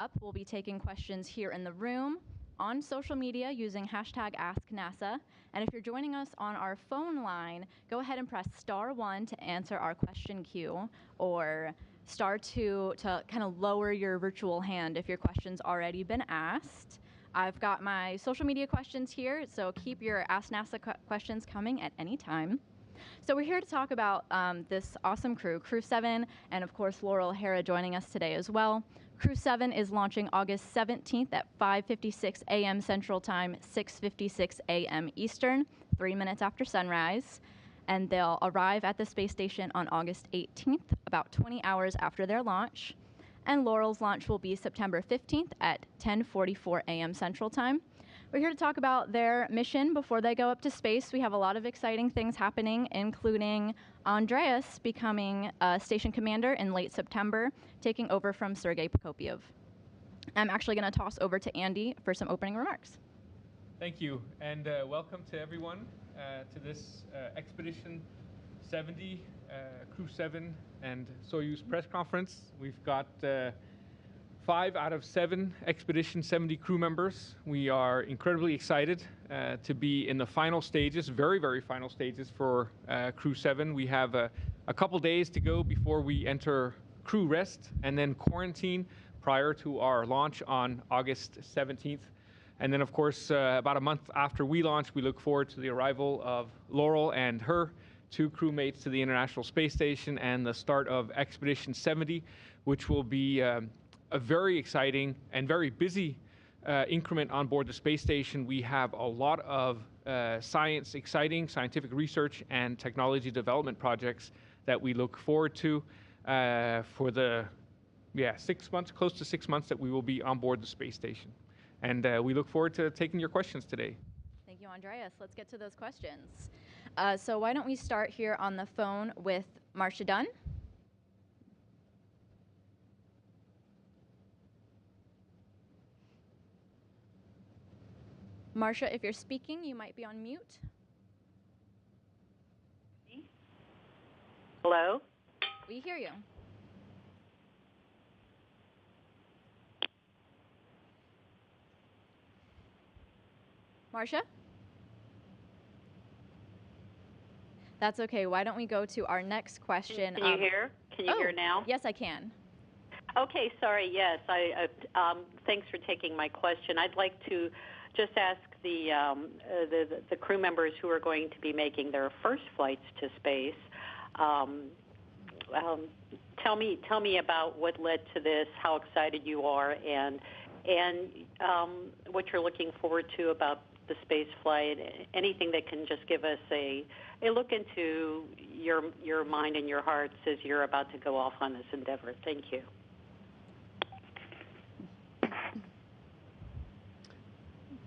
Up, we'll be taking questions here in the room, on social media using hashtag AskNASA. And if you're joining us on our phone line, go ahead and press *1 to answer our question queue, or *2 to kind of lower your virtual hand if your question's already been asked. I've got my social media questions here, so keep your Ask NASA questions coming at any time. So we're here to talk about this awesome crew, Crew-7, and of course Laurel Hera joining us today as well. Crew-7 is launching August 17th at 5:56 a.m. Central Time, 6:56 a.m. Eastern, 3 minutes after sunrise. And they'll arrive at the space station on August 18th, about 20 hours after their launch. And Laurel's launch will be September 15th at 10:44 a.m. Central Time. We're here to talk about their mission before they go up to space. We have a lot of exciting things happening, including Andreas becoming a station commander in late September, taking over from Sergei Prokopyev. I'm actually going to toss over to Andy for some opening remarks. Thank you, and welcome to everyone to this Expedition 70, Crew-7 and Soyuz press conference. We've got 5 out of 7 Expedition 70 crew members. We are incredibly excited to be in the final stages, very, very final stages for Crew-7. We have a couple days to go before we enter crew rest and then quarantine prior to our launch on August 17th. And then, of course, about a month after we launch, we look forward to the arrival of Laurel and her 2 crewmates to the International Space Station and the start of Expedition 70, which will be a very exciting and very busy increment on board the space station. We have a lot of exciting scientific research and technology development projects that we look forward to for the 6 months, close to 6 months that we will be on board the space station. And we look forward to taking your questions today. Thank you, Andreas. Let's get to those questions. So why don't we start here on the phone with Marcia Dunn. Marcia, if you're speaking, you might be on mute. Hello? We hear you. Marcia? That's okay. Why don't we go to our next question? Can you hear? Can you hear now? Yes, I can. Okay, sorry. Yes, thanks for taking my question. I'd like to just ask the crew members who are going to be making their first flights to space. Tell me about what led to this, how excited you are, and what you're looking forward to about the space flight. Anything that can just give us a look into your mind and your hearts as you're about to go off on this endeavor. Thank you.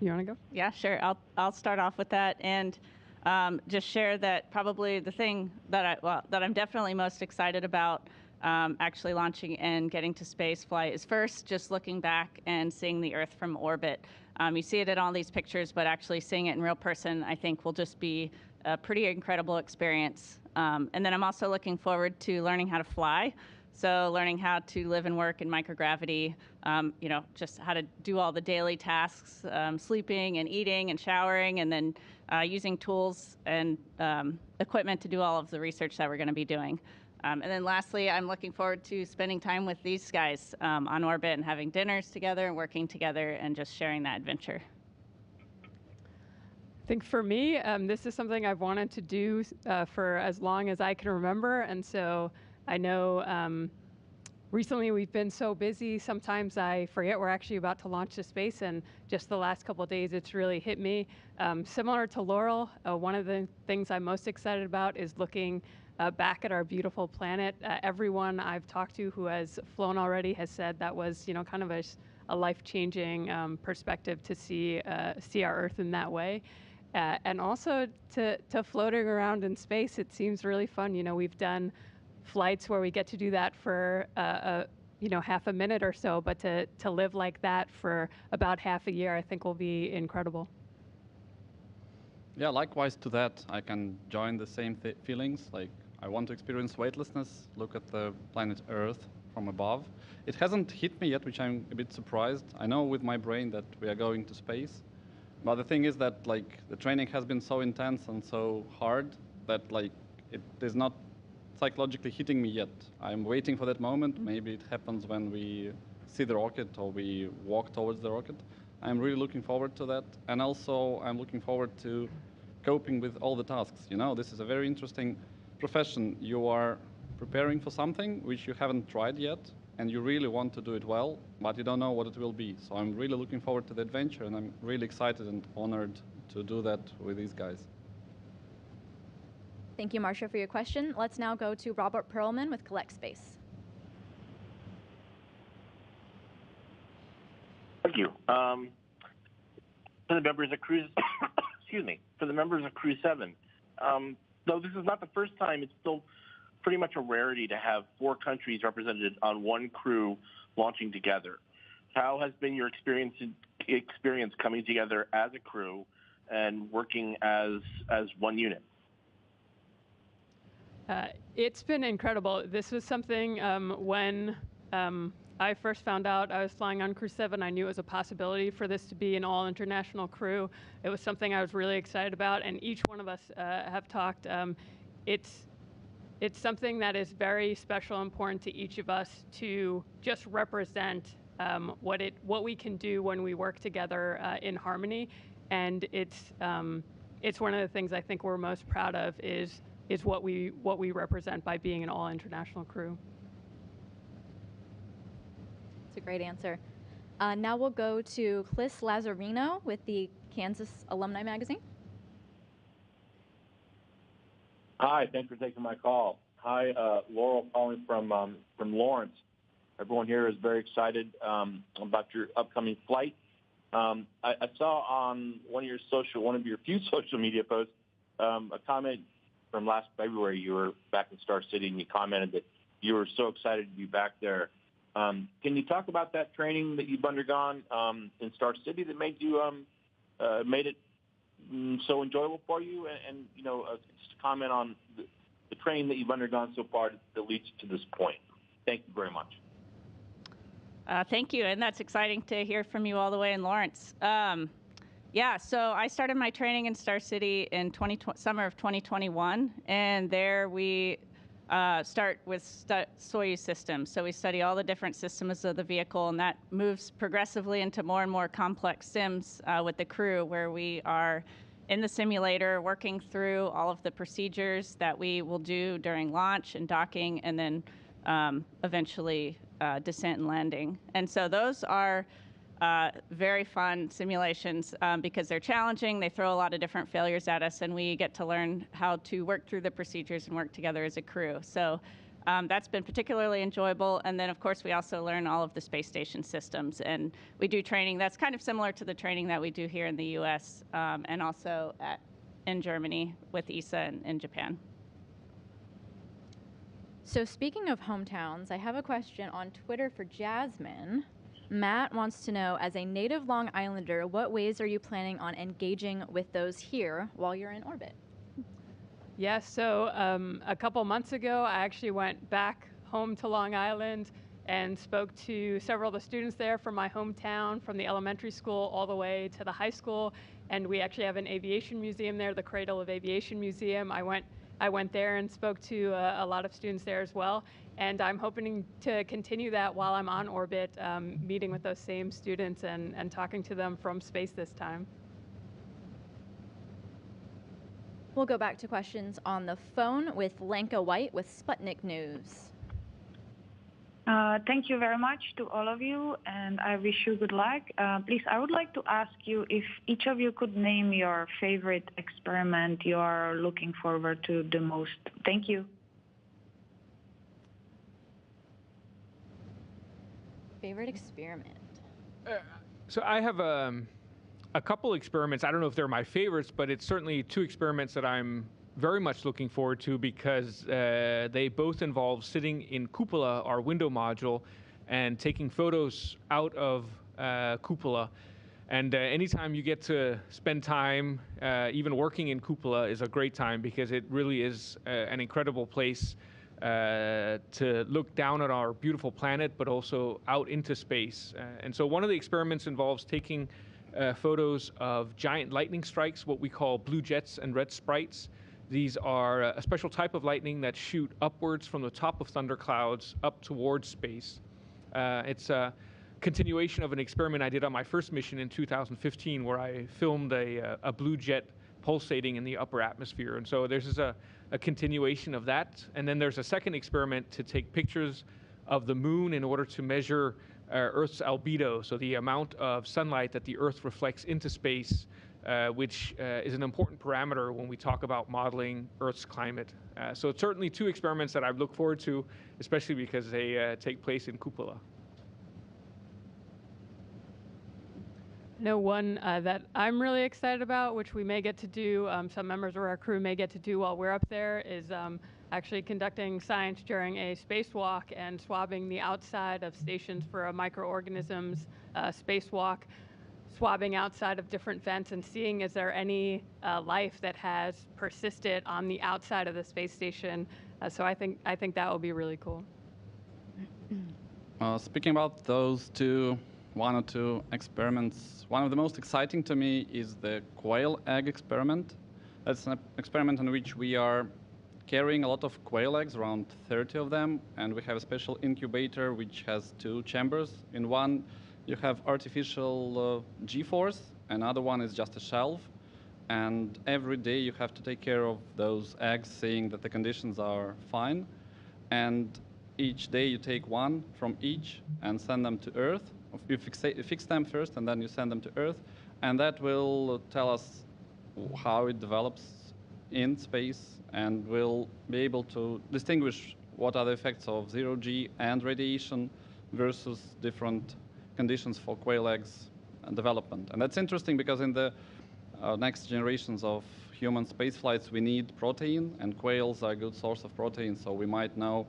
You want to go? Yeah, sure. I'll start off with that and just share that probably the thing that I'm definitely most excited about actually launching and getting to space flight is first just looking back and seeing the Earth from orbit. You see it in all these pictures, but actually seeing it in real person, I think, will just be a pretty incredible experience. And then I'm also looking forward to learning how to fly. So learning how to live and work in microgravity, just how to do all the daily tasks, sleeping and eating and showering, and then using tools and equipment to do all of the research that we're going to be doing. And then lastly, I'm looking forward to spending time with these guys on orbit and having dinners together and working together and just sharing that adventure. I think for me, this is something I've wanted to do for as long as I can remember. And so I know recently we've been so busy, sometimes I forget we're actually about to launch to space, and just the last couple of days it's really hit me. Similar to Laurel, one of the things I'm most excited about is looking back at our beautiful planet. Everyone I've talked to who has flown already has said that was kind of a life-changing perspective to see our Earth in that way. And also to floating around in space, it seems really fun. We've done flights where we get to do that for half a minute or so, but to live like that for about half a year, I think will be incredible. Yeah, likewise to that, I can join the same feelings. Like, I want to experience weightlessness, look at the planet Earth from above, It hasn't hit me yet, which I'm a bit surprised. I know with my brain that we are going to space, but the thing is that like the training has been so intense and so hard that like it is not psychologically hitting me yet. I'm waiting for that moment. Maybe it happens when we see the rocket or we walk towards the rocket. I'm really looking forward to that. And also I'm looking forward to coping with all the tasks. You know, this is a very interesting profession. You are preparing for something which you haven't tried yet, and you really want to do it well, but you don't know what it will be. So I'm really looking forward to the adventure, and I'm really excited and honored to do that with these guys. Thank you, Marcia, for your question. Let's now go to Robert Perlman with Collect Space. Thank you. For the members of Crew, excuse me, for the members of Crew-7, though this is not the first time, it's still pretty much a rarity to have 4 countries represented on one crew launching together. How has been your experience coming together as a crew and working as one unit? It's been incredible. This was something when I first found out I was flying on Crew-7, I knew it was a possibility for this to be an all-international crew. It was something I was really excited about, and each one of us have talked. It's something that is very special and important to each of us to just represent what we can do when we work together in harmony. And it's one of the things I think we're most proud of is what we represent by being an all-international crew. That's a great answer. Now we'll go to Clis Lazarino with the Kansas Alumni Magazine. Hi, thanks for taking my call. Hi, Laurel calling from Lawrence. Everyone here is very excited about your upcoming flight. I saw on one of your few social media posts a comment from last February. You were back in Star City, and you commented that you were so excited to be back there. Can you talk about that training that you've undergone in Star City that made it so enjoyable for you, and just comment on the training that you've undergone so far that leads to this point. Thank you very much. Thank you, and that's exciting to hear from you all the way in Lawrence. Yeah, so I started my training in Star City in summer of 2021, and there we start with Soyuz systems. So we study all the different systems of the vehicle, and that moves progressively into more and more complex sims with the crew, where we are in the simulator working through all of the procedures that we will do during launch and docking, and then eventually descent and landing. And so those are very fun simulations because they're challenging. They throw a lot of different failures at us, and we get to learn how to work through the procedures and work together as a crew. So that's been particularly enjoyable. And then, of course, we also learn all of the space station systems. And we do training that's kind of similar to the training that we do here in the U.S. And also in Germany with ESA and in Japan. So speaking of hometowns, I have a question on Twitter for Jasmin. Matt wants to know, as a native Long Islander, what ways are you planning on engaging with those here while you're in orbit? Yes, so a couple months ago, I actually went back home to Long Island and spoke to several of the students there from my hometown, from the elementary school all the way to the high school. And we actually have an aviation museum there, the Cradle of Aviation Museum. I went there and spoke to a lot of students there as well. And I'm hoping to continue that while I'm on orbit, meeting with those same students and talking to them from space this time. We'll go back to questions on the phone with Lenka White with Sputnik News. Thank you very much to all of you, and I wish you good luck. Please, I would like to ask you if each of you could name your favorite experiment you are looking forward to the most. Thank you. Favorite experiment? So I have a couple experiments. I don't know if they're my favorites, but it's certainly 2 experiments that I'm very much looking forward to because they both involve sitting in Cupola, our window module, and taking photos out of Cupola. And anytime you get to spend time, even working in Cupola is a great time because it really is an incredible place to look down at our beautiful planet, but also out into space. And so one of the experiments involves taking photos of giant lightning strikes, what we call blue jets and red sprites. These are a special type of lightning that shoot upwards from the top of thunderclouds up towards space. It's a continuation of an experiment I did on my first mission in 2015, where I filmed a blue jet pulsating in the upper atmosphere. And so there's a continuation of that. And then there's a second experiment to take pictures of the moon in order to measure Earth's albedo, so the amount of sunlight that the Earth reflects into space, which is an important parameter when we talk about modeling Earth's climate. So it's certainly two experiments that I look forward to, especially because they take place in cupola. No, one that I'm really excited about, which we may get to do, some members of our crew may get to do while we're up there, is actually conducting science during a spacewalk and swabbing the outside of stations for a microorganisms spacewalk, swabbing outside of different vents and seeing is there any life that has persisted on the outside of the space station. So I think that will be really cool. Speaking about those one or two experiments, one of the most exciting to me is the quail egg experiment. That's an experiment in which we are carrying a lot of quail eggs, around 30 of them, and we have a special incubator which has two chambers. In one, you have artificial G-force, another one is just a shelf, and every day you have to take care of those eggs, seeing that the conditions are fine, and each day you take one from each and send them to Earth. You fix them first, and then you send them to Earth, and that will tell us how it develops in space, and we'll be able to distinguish what are the effects of zero-G and radiation versus different conditions for quail eggs development. And that's interesting because in the next generations of human space flights, we need protein, and quails are a good source of protein, so we might know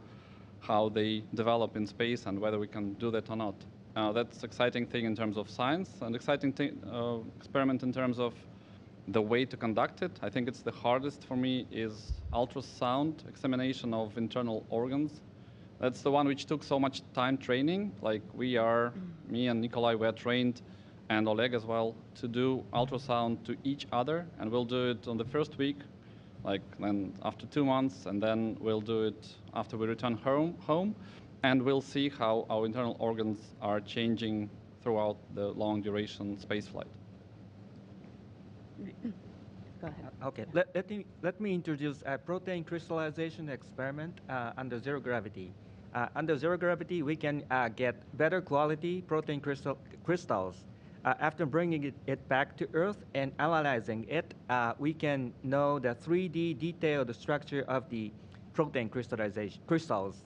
how they develop in space and whether we can do that or not. That's an exciting thing in terms of science, and exciting experiment in terms of the way to conduct it. I think it's the hardest for me is ultrasound examination of internal organs. That's the one which took so much time training. Like me and Nikolai were trained, and Oleg as well, to do ultrasound to each other, and we'll do it on the first week, then after 2 months, and then we'll do it after we return home, and we'll see how our internal organs are changing throughout the long duration space flight. Go ahead. Okay, let me introduce a protein crystallization experiment under zero gravity. Under zero gravity, we can get better quality protein crystals. After bringing it back to Earth and analyzing it, we can know the 3D detailed structure of the protein crystals.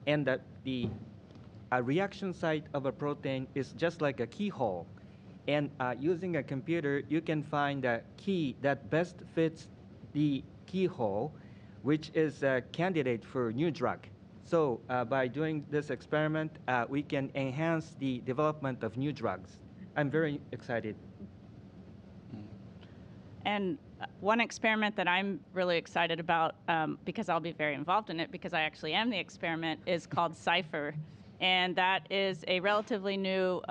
And the reaction site of a protein is just like a keyhole. And using a computer, you can find a key that best fits the keyhole, which is a candidate for new drug. So by doing this experiment, we can enhance the development of new drugs. I'm very excited. And one experiment that I'm really excited about, because I'll be very involved in it, because I actually am the experiment, is called CIPHER. And that is a relatively new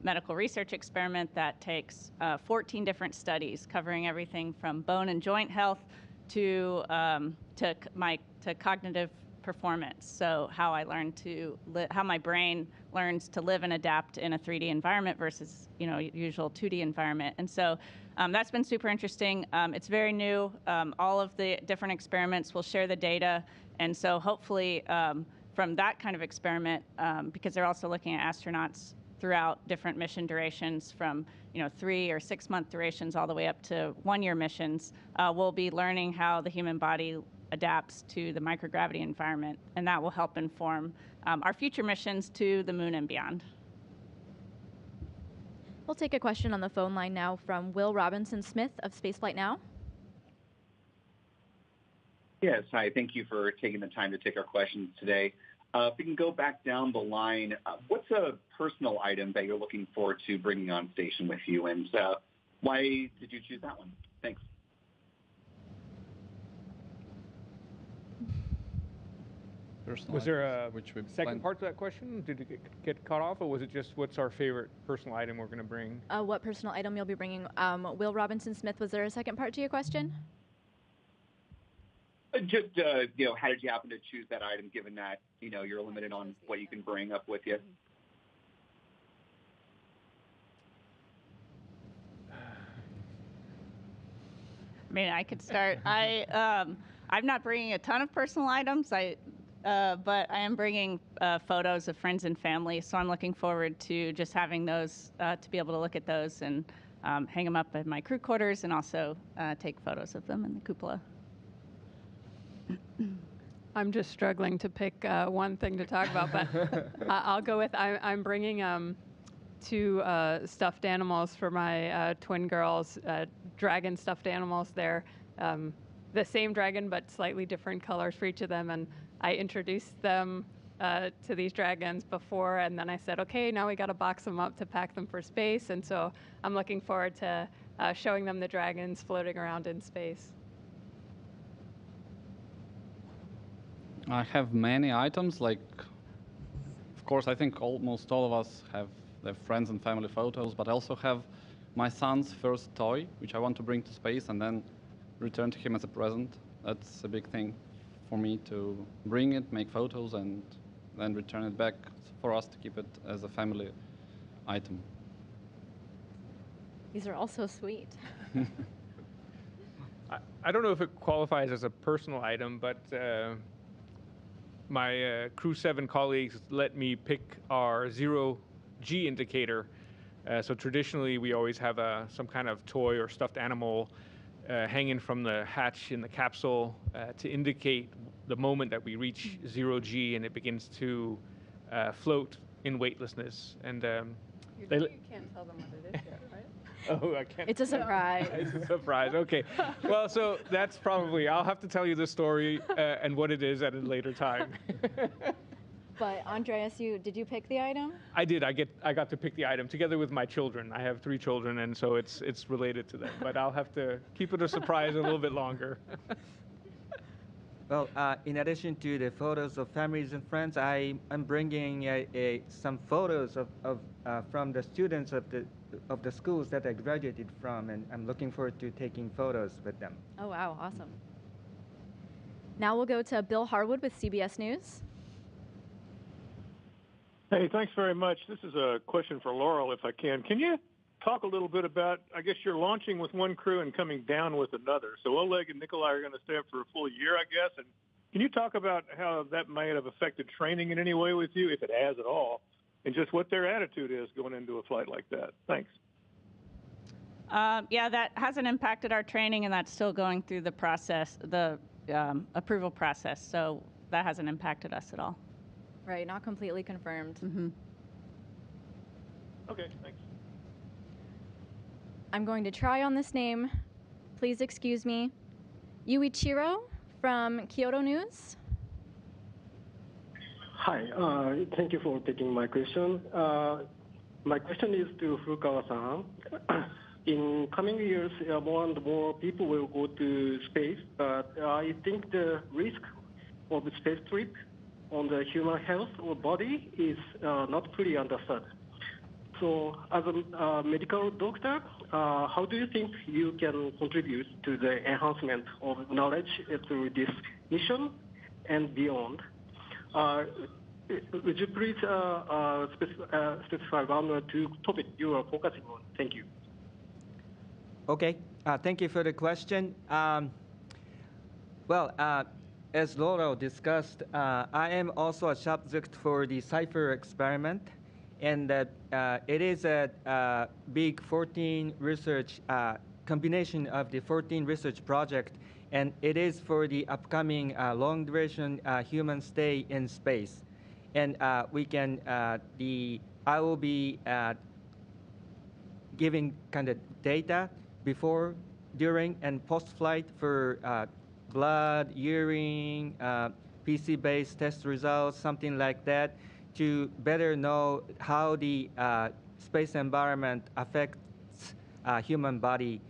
medical research experiment that takes 14 different studies covering everything from bone and joint health to cognitive performance. So how I learn how my brain learns to live and adapt in a 3D environment versus usual 2D environment. And so that's been super interesting. It's very new. All of the different experiments will share the data, and so hopefully from that kind of experiment, because they're also looking at astronauts throughout different mission durations from 3 or 6 month durations all the way up to 1-year missions, we'll be learning how the human body adapts to the microgravity environment, and that will help inform our future missions to the moon and beyond. We'll take a question on the phone line now from Will Robinson-Smith of Spaceflight Now. Yes, hi. Thank you for taking the time to take our questions today. If we can go back down the line, what's a personal item that you're looking forward to bringing on station with you, and why did you choose that one? Thanks. I personal Was there a items, which we second plan- part to that question? Did it get cut off, or was it just what's our favorite personal item we're going to bring? What personal item you'll be bringing? Will Robinson Smith, was there a second part to your question? Just, how did you happen to choose that item, given that, you're limited on what you can bring up with you? I mean, I could start. I'm not bringing a ton of personal items. But I am bringing photos of friends and family. So I'm looking forward to just having those to be able to look at those and hang them up at my crew quarters and also take photos of them in the cupola. I'm just struggling to pick one thing to talk about, but I'll go with I'm bringing 2 stuffed animals for my twin girls, dragon stuffed animals. They're the same dragon, but slightly different colors for each of them. And I introduced them to these dragons before, and then I said, okay, now we got to box them up to pack them for space. And so I'm looking forward to showing them the dragons floating around in space. I have many items, of course, I think almost all of us have their friends and family photos, but I also have my son's first toy, which I want to bring to space and then return to him as a present. That's a big thing for me, to bring it, make photos, and then return it back for us to keep it as a family item. These are all so sweet. I don't know if it qualifies as a personal item, but my Crew-7 colleagues let me pick our zero-G indicator. So traditionally, we always have some kind of toy or stuffed animal hanging from the hatch in the capsule to indicate the moment that we reach zero-G and it begins to float in weightlessness. And You can't tell them what it is yet, right? Oh, I can't. It's a surprise. It's a surprise. Okay. Well, so that's probably, I'll have to tell you the story and what it is at a later time. But Andreas, did you pick the item? I did. I got to pick the item together with my children. I have 3 children, and so it's related to them. But I'll have to keep it a surprise a little bit longer. Well, in addition to the photos of families and friends, I'm bringing some photos of from the students of the schools that I graduated from, and I'm looking forward to taking photos with them. Oh, wow. Awesome. Now we'll go to Bill Harwood with CBS News. Hey, thanks very much. This is a question for Laurel, if I can. Can you talk a little bit about, I guess you're launching with one crew and coming down with another. So Oleg and Nikolai are going to stay up for a full year, I guess. And can you talk about how that might have affected training in any way with you, if it has at all, and just what their attitude is going into a flight like that? Thanks. Yeah, that hasn't impacted our training, and that's still going through the process, the approval process. So that hasn't impacted us at all. Right, not completely confirmed. Mm-hmm. Okay, thanks. I'm going to try on this name. Please excuse me. Yuichiro from Kyoto News. Hi, thank you for taking my question. My question is to Furukawa-san. In coming years, more and more people will go to space, but I think the risk of the space trip on the human health or body is not fully understood. So as a medical doctor, how do you think you can contribute to the enhancement of knowledge through this mission and beyond? Would you please specify 1 or 2 topics you are focusing on? Thank you. Okay, thank you for the question. As Laurel discussed, I am also a subject for the CIPHER experiment, and it is a big 14 research combination of the 14 research project, and it is for the upcoming long duration human stay in space. And I will be giving kind of data before, during, and post-flight for blood, urine, PC-based test results, something like that, to better know how the space environment affects human body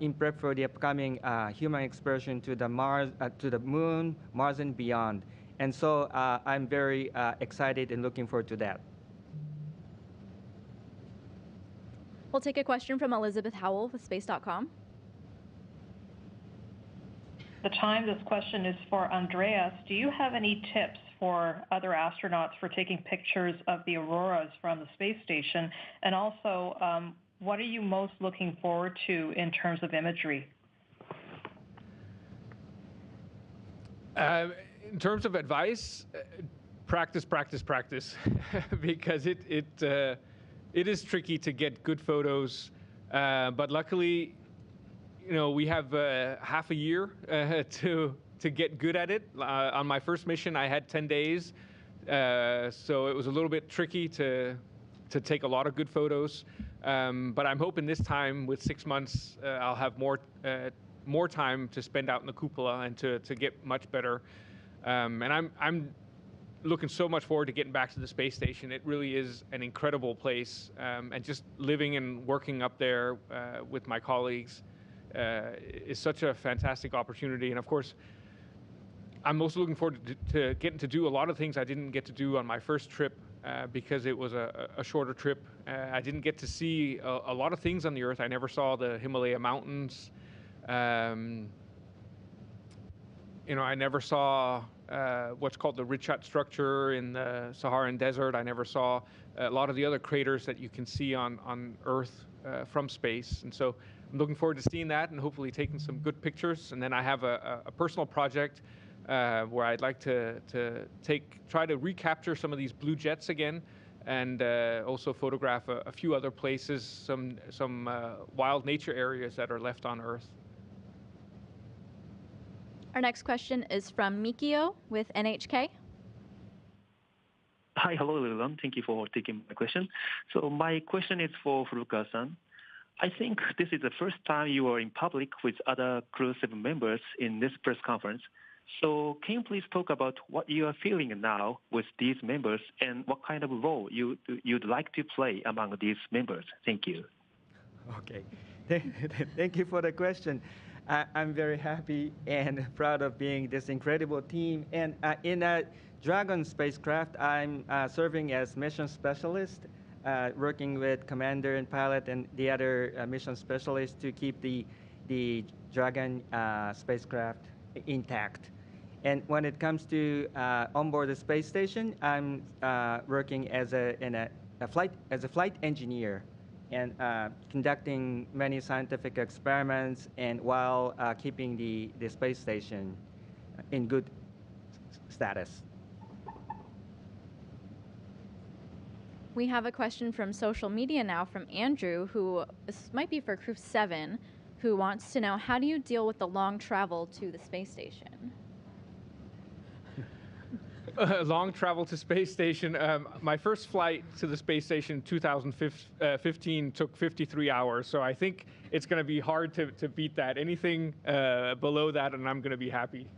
in prep for the upcoming human excursion to the Mars, to the Moon, Mars, and beyond. And so I'm very excited and looking forward to that. We'll take a question from Elizabeth Howell with space.com. This question is for Andreas. Do you have any tips for other astronauts for taking pictures of the auroras from the space station? And also, what are you most looking forward to in terms of imagery? In terms of advice, practice, practice, practice, because it is tricky to get good photos. But luckily, we have half a year to get good at it. On my first mission, I had 10 days, so it was a little bit tricky to take a lot of good photos. But I'm hoping this time, with 6 months, I'll have more time to spend out in the cupola and to get much better. And I'm looking so much forward to getting back to the space station. It really is an incredible place, and just living and working up there with my colleagues is such a fantastic opportunity. And of course, I'm most looking forward to getting to do a lot of things I didn't get to do on my first trip because it was a shorter trip. I didn't get to see a lot of things on the Earth. I never saw the Himalaya mountains. I never saw what's called the Richat structure in the Saharan desert. I never saw a lot of the other craters that you can see on Earth from space. And so I'm looking forward to seeing that and hopefully taking some good pictures. And then I have a personal project where I'd like to try to recapture some of these blue jets again, and also photograph a few other places, some wild nature areas that are left on Earth. Our next question is from Mikio with NHK. Hi, hello everyone. Thank you for taking my question. So my question is for Furukawa-san. I think this is the first time you are in public with other Crew-7 members in this press conference. So can you please talk about what you are feeling now with these members and what kind of role you'd like to play among these members? Thank you. Okay. Thank you for the question. I'm very happy and proud of being this incredible team. And in a Dragon spacecraft, I'm serving as mission specialist, working with commander and pilot and the other mission specialists to keep the Dragon spacecraft intact. And when it comes to onboard the space station, I'm working as a flight engineer and conducting many scientific experiments and while keeping the space station in good status. We have a question from social media now from Andrew, who this might be for Crew-7, who wants to know, how do you deal with the long travel to the space station? Long travel to space station. My first flight to the space station in 2015 took 53 hours, so I think it's going to be hard to beat that. Anything below that, and I'm going to be happy.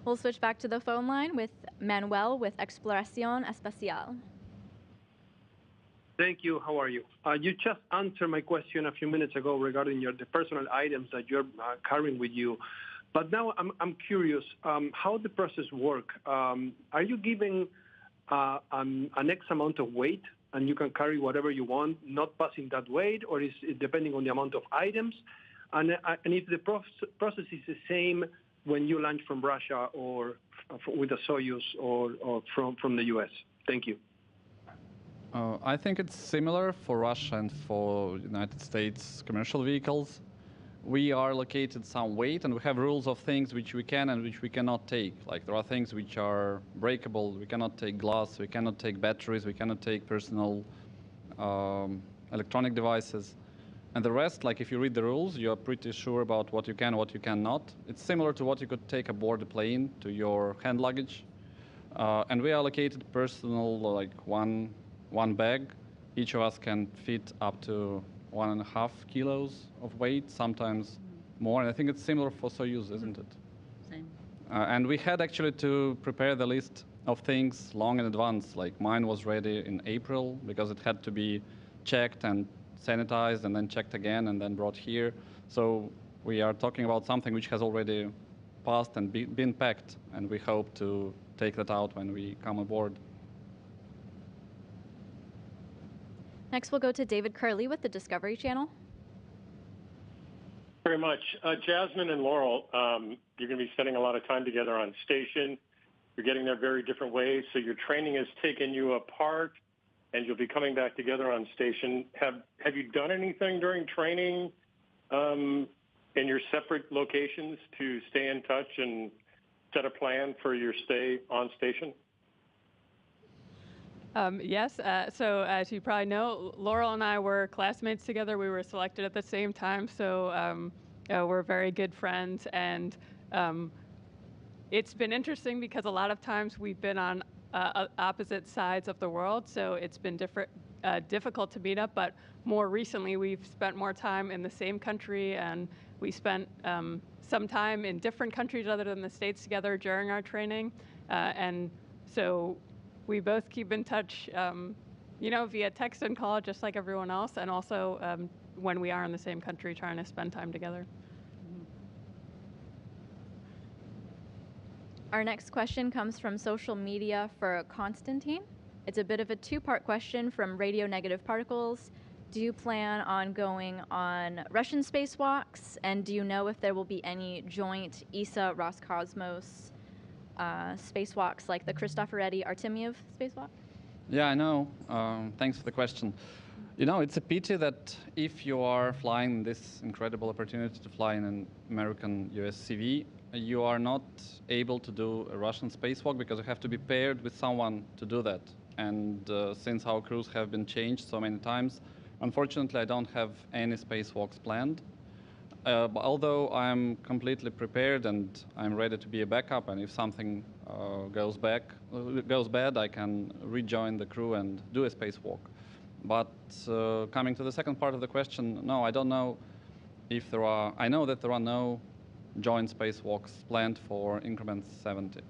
We'll switch back to the phone line with Manuel with Exploración Espacial. Thank you. How are you? You just answered my question a few minutes ago regarding the personal items that you're carrying with you. But now I'm curious how the process works. Are you giving an X amount of weight and you can carry whatever you want, not passing that weight, or is it depending on the amount of items? And if the process is the same when you launch from Russia or with a Soyuz or from the US? Thank you. I think it's similar for Russia and for United States commercial vehicles. We are allocated some weight, and we have rules of things which we can and which we cannot take. Like there are things which are breakable. We cannot take glass. We cannot take batteries. We cannot take personal electronic devices. And the rest, like if you read the rules, you're pretty sure about what you can, what you cannot. It's similar to what you could take aboard a plane to your hand luggage. And we allocated personal, like one bag. Each of us can fit up to 1.5 kilos of weight, sometimes more. And I think it's similar for Soyuz, isn't it? Same. And we had actually to prepare the list of things long in advance. Like mine was ready in April because it had to be checked and sanitized and then checked again and then brought here. So we are talking about something which has already passed and been packed, and we hope to take that out when we come aboard. Next, we'll go to David Curley with the Discovery Channel. Very much. Jasmin and Laurel, you're going to be spending a lot of time together on station. You're getting there very different ways, so your training has taken you apart, and you'll be coming back together on station. Have you done anything during training in your separate locations to stay in touch and set a plan for your stay on station? Yes. So as you probably know, Laurel and I were classmates together. We were selected at the same time, so we're very good friends. And it's been interesting because a lot of times we've been on opposite sides of the world, so it's been difficult to meet up. But more recently, we've spent more time in the same country, and we spent some time in different countries other than the States together during our training. And so we both keep in touch, via text and call, just like everyone else, and also when we are in the same country, trying to spend time together. Our next question comes from social media for Konstantin. It's a bit of a two-part question from Radio Negative Particles. Do you plan on going on Russian spacewalks? And do you know if there will be any joint ESA Roscosmos spacewalks like the Cristoforetti Artemiev spacewalk? Yeah, I know. Thanks for the question. It's a pity that if you are flying this incredible opportunity to fly in an American USCV, you are not able to do a Russian spacewalk because you have to be paired with someone to do that. And since our crews have been changed so many times, unfortunately, I don't have any spacewalks planned. But although I'm completely prepared and I'm ready to be a backup, and if something goes bad, I can rejoin the crew and do a spacewalk. But coming to the second part of the question, no, I don't know if there are. I know that there are no joint spacewalks planned for increment 70.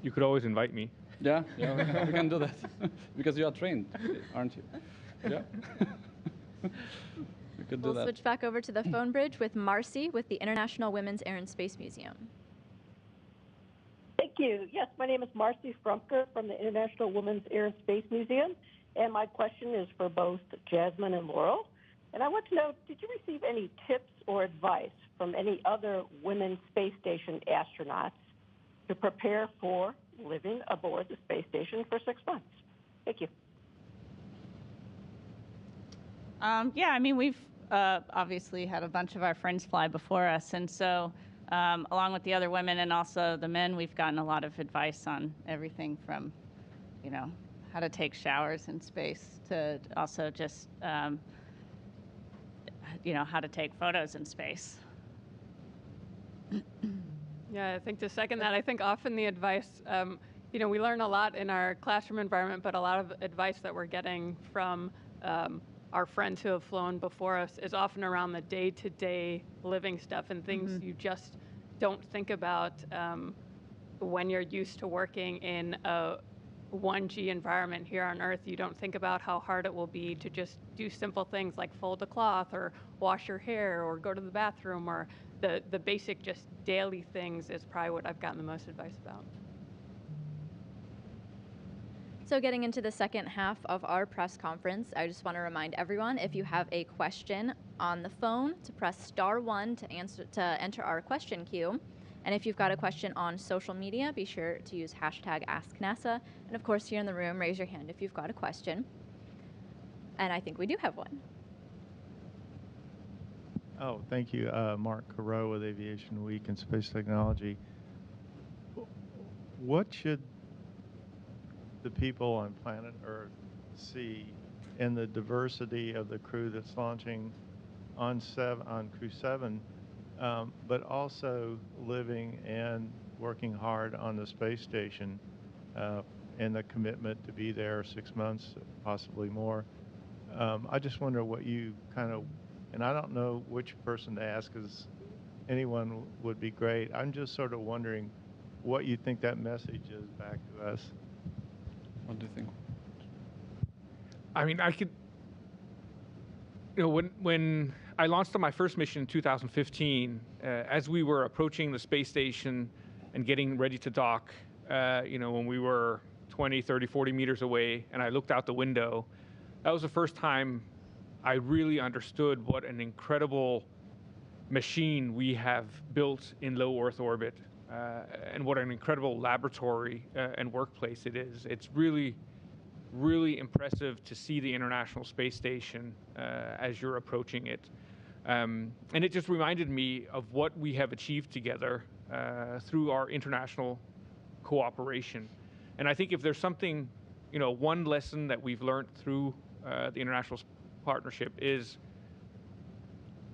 You could always invite me. Yeah, we can do that because you are trained, aren't you? Yeah. We could do We'll that. switch back over to the phone bridge with Marcy with the International Women's Air and Space Museum. Thank you. Yes, my name is Marcy Frumker from the International Women's Air and Space Museum, and my question is for both Jasmin and Laurel. And I want to know, did you receive any tips or advice from any other women space station astronauts to prepare for living aboard the space station for 6 months? Thank you. We've obviously had a bunch of our friends fly before us, and so along with the other women and also the men, we've gotten a lot of advice on everything from, how to take showers in space to also just, how to take photos in space. Yeah, I think to second that, I think often the advice, we learn a lot in our classroom environment, but a lot of advice that we're getting from our friends who have flown before us is often around the day-to-day living stuff and things you just don't think about when you're used to working in a 1G environment here on Earth. You don't think about how hard it will be to just do simple things like fold a cloth or wash your hair or go to the bathroom, or the basic just daily things is probably what I've gotten the most advice about. So getting into the second half of our press conference, I just want to remind everyone, if you have a question on the phone, to press *1 to enter our question queue. And if you've got a question on social media, be sure to use #AskNASA. And of course, here in the room, raise your hand if you've got a question. And I think we do have one. Oh, thank you. Mark Carreau with Aviation Week and Space Technology. What should the people on planet Earth see in the diversity of the crew that's launching on Crew-7, but also living and working hard on the space station, and the commitment to be there 6 months, possibly more? I just wonder what you and I don't know which person to ask, because anyone would be great. I'm just sort of wondering what you think that message is back to us. What do you think? I mean, I could, when I launched on my first mission in 2015. As we were approaching the space station and getting ready to dock, when we were 20, 30, 40 meters away, and I looked out the window, that was the first time I really understood what an incredible machine we have built in low Earth orbit, and what an incredible laboratory and workplace it is. It's really, really impressive to see the International Space Station as you're approaching it. And it just reminded me of what we have achieved together through our international cooperation. And I think if there's something, one lesson that we've learned through the international partnership is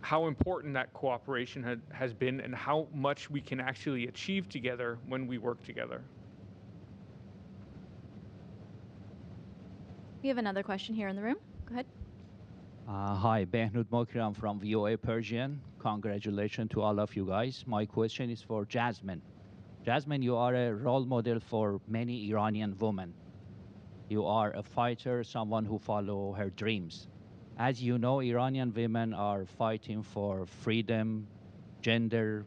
how important that cooperation has been and how much we can actually achieve together when we work together. We have another question here in the room. Go ahead. Hi, Behnud Mokri. I'm from VOA Persian. Congratulations to all of you guys. My question is for Jasmin. Jasmin, you are a role model for many Iranian women. You are a fighter, someone who follows her dreams. As you know, Iranian women are fighting for freedom, gender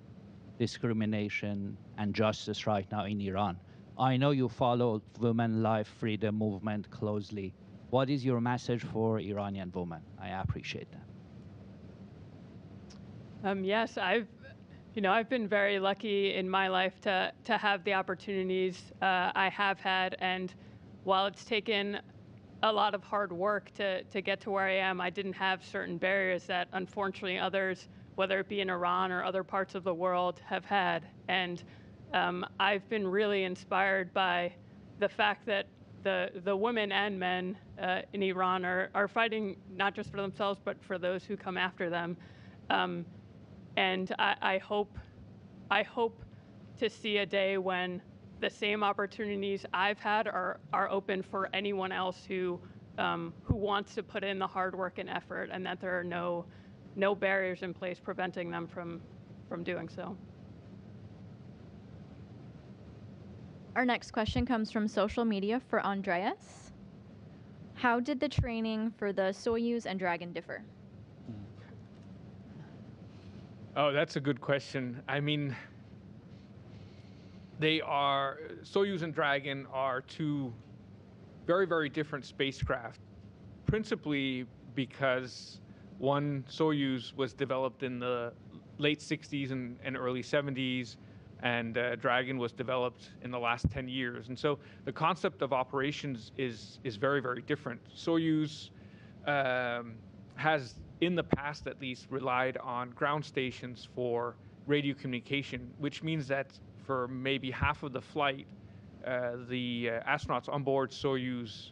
discrimination, and justice right now in Iran. I know you follow women life freedom movement closely. What is your message for Iranian women? I appreciate that. Yes, I've been very lucky in my life to have the opportunities I have had, and while it's taken a lot of hard work to get to where I am, I didn't have certain barriers that unfortunately others, whether it be in Iran or other parts of the world, have had. And I've been really inspired by the fact that the women and men in Iran are fighting not just for themselves, but for those who come after them. And I hope to see a day when the same opportunities I've had are open for anyone else who wants to put in the hard work and effort, and that there are no barriers in place preventing them from doing so. Our next question comes from social media for Andreas. How did the training for the Soyuz and Dragon differ? Oh, that's a good question. I mean, Soyuz and Dragon are two very, very different spacecraft, principally because one, Soyuz, was developed in the late 60s and early 70s, and Dragon was developed in the last 10 years. And so the concept of operations is very, very different. Soyuz has, in the past at least, relied on ground stations for radio communication, which means that for maybe half of the flight, the astronauts on board Soyuz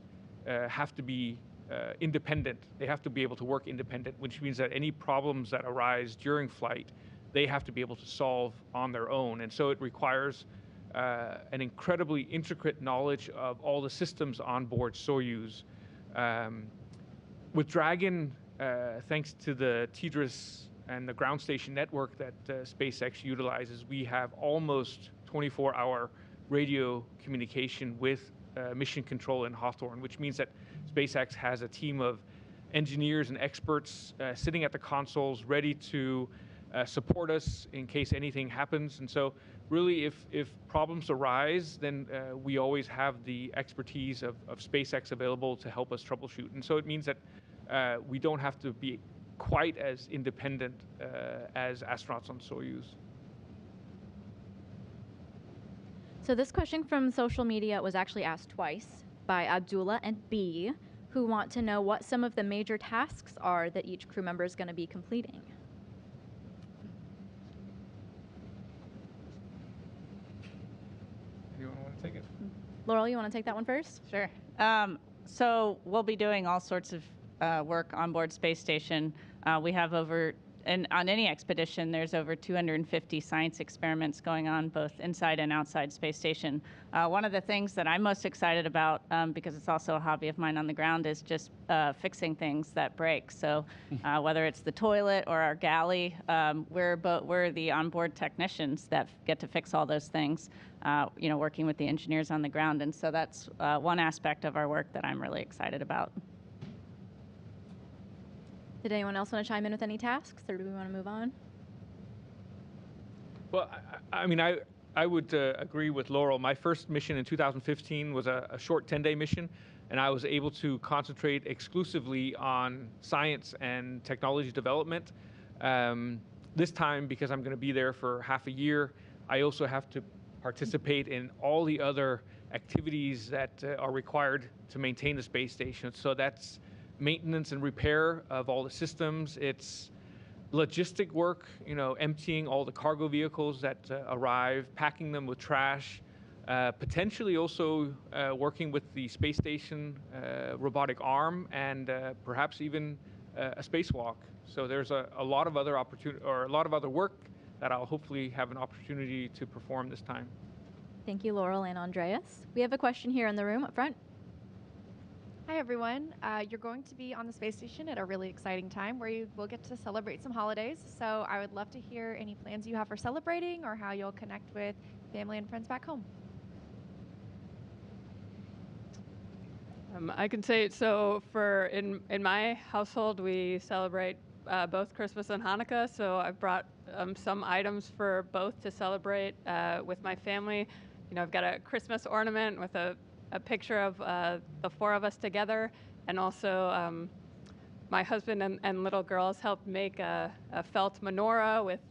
have to be independent. They have to be able to work independent, which means that any problems that arise during flight, they have to be able to solve on their own. And so it requires an incredibly intricate knowledge of all the systems on board Soyuz. With Dragon, thanks to the TDRS and the ground station network that SpaceX utilizes, we have almost 24-hour radio communication with mission control in Hawthorne, which means that SpaceX has a team of engineers and experts sitting at the consoles ready to support us in case anything happens. And so really, if problems arise, then we always have the expertise of SpaceX available to help us troubleshoot. And so it means that we don't have to be quite as independent as astronauts on Soyuz. So this question from social media was actually asked twice by Abdullah and B, who want to know what some of the major tasks are that each crew member is going to be completing. Anyone want to take it? Laurel, you want to take that one first? Sure. So we'll be doing all sorts of work on board space station. We have and on any expedition, there's over 250 science experiments going on both inside and outside space station. One of the things that I'm most excited about, because it's also a hobby of mine on the ground, is just fixing things that break. So whether it's the toilet or our galley, we're the onboard technicians that get to fix all those things, working with the engineers on the ground. And so that's one aspect of our work that I'm really excited about. Did anyone else want to chime in with any tasks, or do we want to move on? Well, I mean, I would agree with Laurel. My first mission in 2015 was a short 10-day mission, and I was able to concentrate exclusively on science and technology development. This time, because I'm going to be there for half a year, I also have to participate in all the other activities that are required to maintain the space station. So that's maintenance and repair of all the systems. It's logistic work, emptying all the cargo vehicles that arrive, packing them with trash, potentially also working with the space station robotic arm, and perhaps even a spacewalk. So there's a lot of other opportunity, or a lot of other work that I'll hopefully have an opportunity to perform this time. Thank you, Laurel and Andreas. We have a question here in the room up front. Hi, everyone. You're going to be on the space station at a really exciting time where you will get to celebrate some holidays. So I would love to hear any plans you have for celebrating or how you'll connect with family and friends back home. I can say, so in my household, we celebrate both Christmas and Hanukkah. So I've brought some items for both to celebrate with my family. I've got a Christmas ornament with a picture of the four of us together, and also my husband and little girls helped make a felt menorah with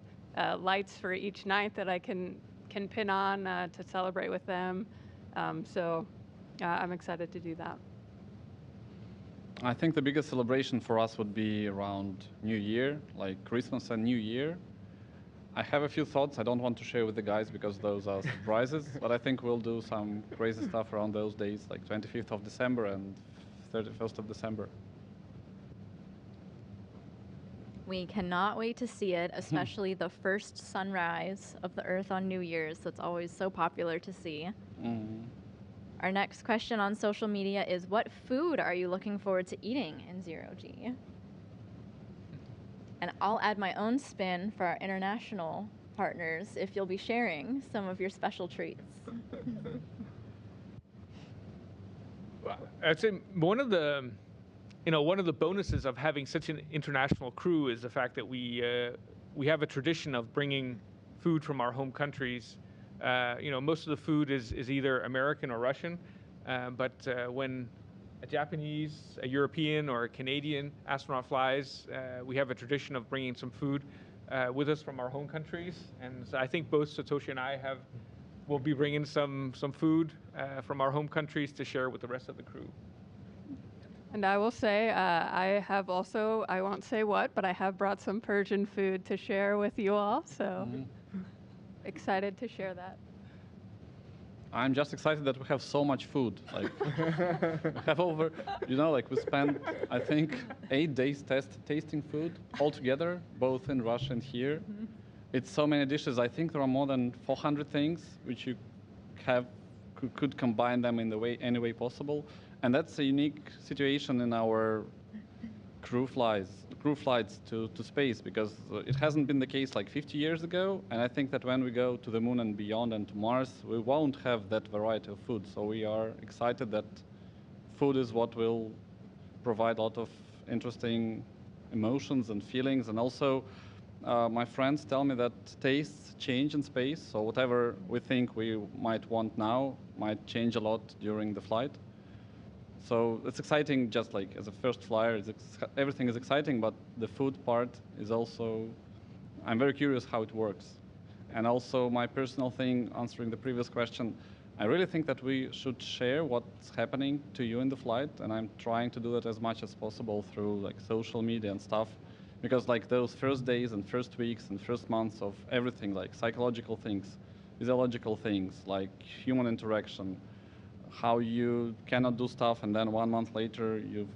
lights for each night that I can pin on to celebrate with them. So I'm excited to do that. I think the biggest celebration for us would be around New Year, like Christmas and New Year. I have a few thoughts I don't want to share with the guys because those are surprises, but I think we'll do some crazy stuff around those days, like 25th of December and 31st of December. We cannot wait to see it, especially the first sunrise of the Earth on New Year's. That's always so popular to see. Mm-hmm. Our next question on social media is, what food are you looking forward to eating in Zero-G? And I'll add my own spin for our international partners if you'll be sharing some of your special treats. I'd say one of the bonuses of having such an international crew is the fact that we have a tradition of bringing food from our home countries. Most of the food is either American or Russian, but when a Japanese, a European, or a Canadian astronaut flies, we have a tradition of bringing some food with us from our home countries. And so I think both Satoshi and I will be bringing some food from our home countries to share with the rest of the crew. And I will say, I won't say what, but I have brought some Persian food to share with you all. So excited to share that. I'm just excited that we have so much food. Like, we have over, we spent, I think, 8 days tasting food all together, both in Russia and here. Mm-hmm. It's so many dishes. I think there are more than 400 things which you could combine them in any way possible. And that's a unique situation in our crew flights to space, because it hasn't been the case like 50 years ago. And I think that when we go to the moon and beyond and to Mars, we won't have that variety of food. So we are excited that food is what will provide a lot of interesting emotions and feelings. And also, my friends tell me that tastes change in space. So whatever we think we might want now might change a lot during the flight. So it's exciting, just like as a first flyer, everything is exciting, but the food part is also, I'm very curious how it works. And also my personal thing, answering the previous question, I really think that we should share what's happening to you in the flight, and I'm trying to do that as much as possible through like social media and stuff, because like those first days and first weeks and first months of everything, like psychological things, physiological things, like human interaction, how you cannot do stuff and then 1 month later you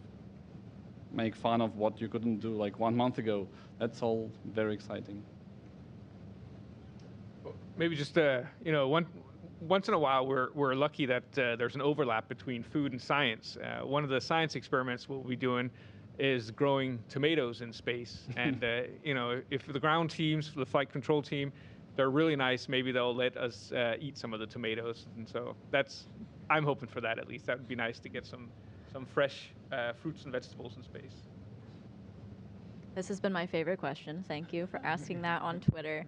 make fun of what you couldn't do like 1 month ago. That's all very exciting. Maybe just once in a while we're lucky that there's an overlap between food and science. One of the science experiments we'll be doing is growing tomatoes in space. And if the ground teams, the flight control team, they're really nice, maybe they'll let us eat some of the tomatoes. And so I'm hoping for that at least. That would be nice to get some fresh fruits and vegetables in space. This has been my favorite question. Thank you for asking that on Twitter.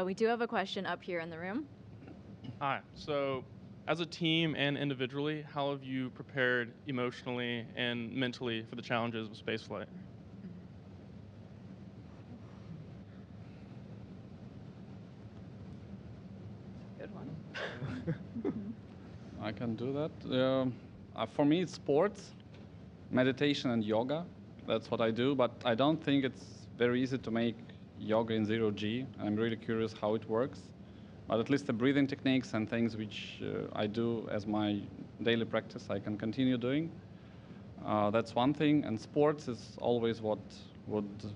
We do have a question up here in the room. Hi. So, as a team and individually, how have you prepared emotionally and mentally for the challenges of spaceflight? Good one. I can do that. For me, it's sports, meditation, and yoga. That's what I do, but I don't think it's very easy to make yoga in 0G. I'm really curious how it works. But at least the breathing techniques and things which I do as my daily practice, I can continue doing. That's one thing. And sports is always what would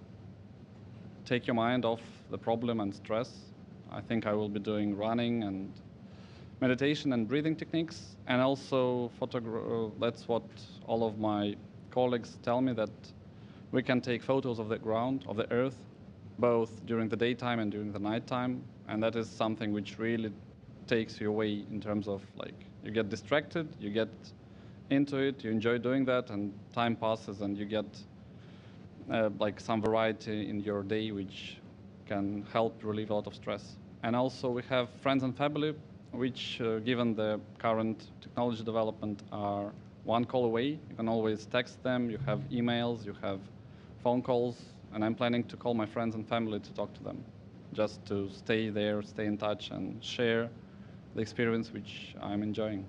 take your mind off the problem and stress. I think I will be doing running and meditation and breathing techniques. And also that's what all of my colleagues tell me, that we can take photos of the ground, of the Earth, both during the daytime and during the nighttime. And that is something which really takes you away in terms of, like, you get distracted, you get into it, you enjoy doing that, and time passes and you get like some variety in your day which can help relieve a lot of stress. And also we have friends and family which, given the current technology development, are one call away. You can always text them, you have emails, you have phone calls, and I'm planning to call my friends and family to talk to them, just to stay there, stay in touch, and share the experience which I'm enjoying.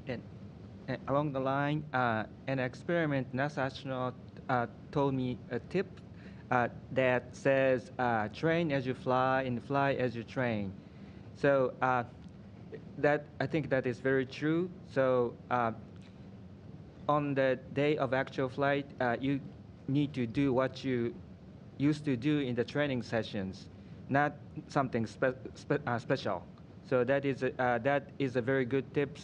And along the line, an experiment NASA astronaut told me a tip that says, train as you fly and fly as you train. So that I think that is very true. So on the day of actual flight, you need to do what you used to do in the training sessions, not something special. So that is a very good tip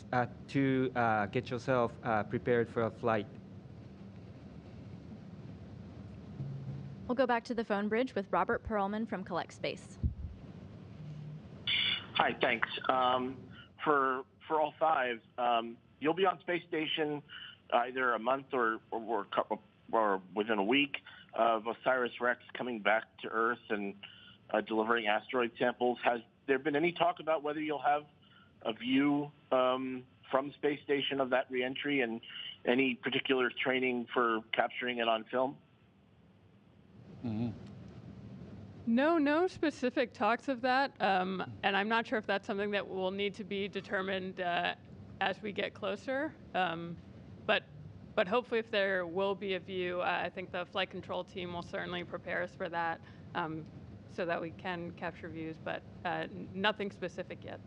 to get yourself prepared for a flight. We'll go back to the phone bridge with Robert Perlman from Collect Space. Hi, thanks. For all five, you'll be on space station either a month or within a week of OSIRIS-REx coming back to Earth and delivering asteroid samples. Has there been any talk about whether you'll have a view from space station of that reentry and any particular training for capturing it on film? Mm-hmm. No specific talks of that, and I'm not sure if that's something that will need to be determined as we get closer. But hopefully, if there will be a view, I think the flight control team will certainly prepare us for that, so that we can capture views. But nothing specific yet.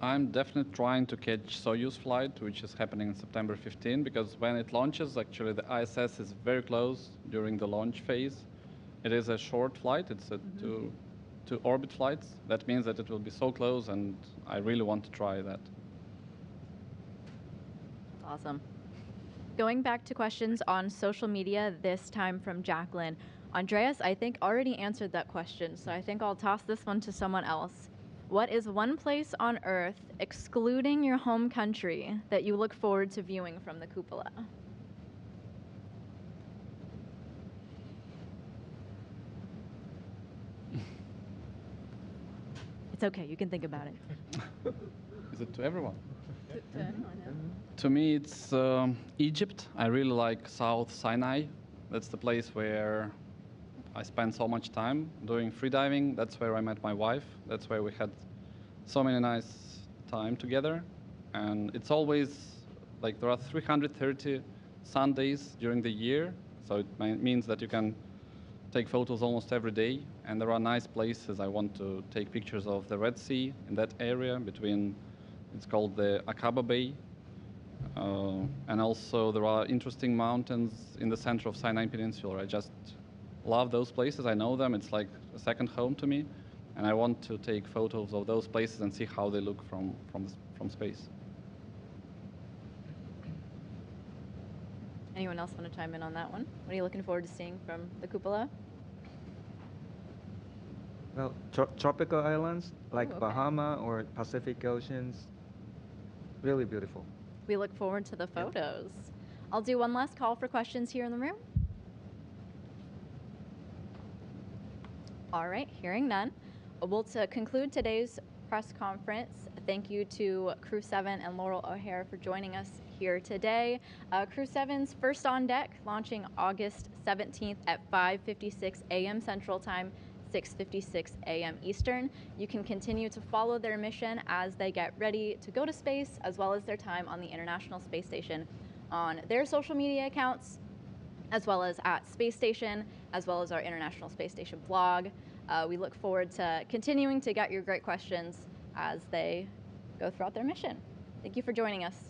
I'm definitely trying to catch Soyuz flight, which is happening on September 15, because when it launches, actually the ISS is very close during the launch phase. It is a short flight. It's a two orbit flights. That means that it will be so close, and I really want to try that. Awesome. Going back to questions on social media, this time from Jacqueline. Andreas, I think, already answered that question, so I think I'll toss this one to someone else. What is one place on Earth, excluding your home country, that you look forward to viewing from the cupola? It's okay, you can think about it. Is it to everyone? To anyone, yeah. To me, it's Egypt. I really like South Sinai. That's the place where I spent so much time doing freediving. That's where I met my wife. That's where we had so many nice time together. And it's always, like, there are 330 Sundays during the year. So it means that you can take photos almost every day. And there are nice places. I want to take pictures of the Red Sea in that area between, it's called the Aqaba Bay. And also there are interesting mountains in the center of Sinai Peninsula. I just love those places. I know them. It's like a second home to me. And I want to take photos of those places and see how they look from space. Anyone else want to chime in on that one? What are you looking forward to seeing from the cupola? Well, tropical islands like okay. Bahama or Pacific Oceans, really beautiful. We look forward to the photos. I'll do one last call for questions here in the room. All right, hearing none. Well, to conclude today's press conference, thank you to Crew-7 and Laurel O'Hare for joining us here today. Crew-7's first on deck, launching August 17th at 5:56 a.m. Central Time, 6:56 a.m. Eastern. You can continue to follow their mission as they get ready to go to space, as well as their time on the International Space Station on their social media accounts, as well as at Space Station, as well as our International Space Station blog. We look forward to continuing to get your great questions as they go throughout their mission. Thank you for joining us.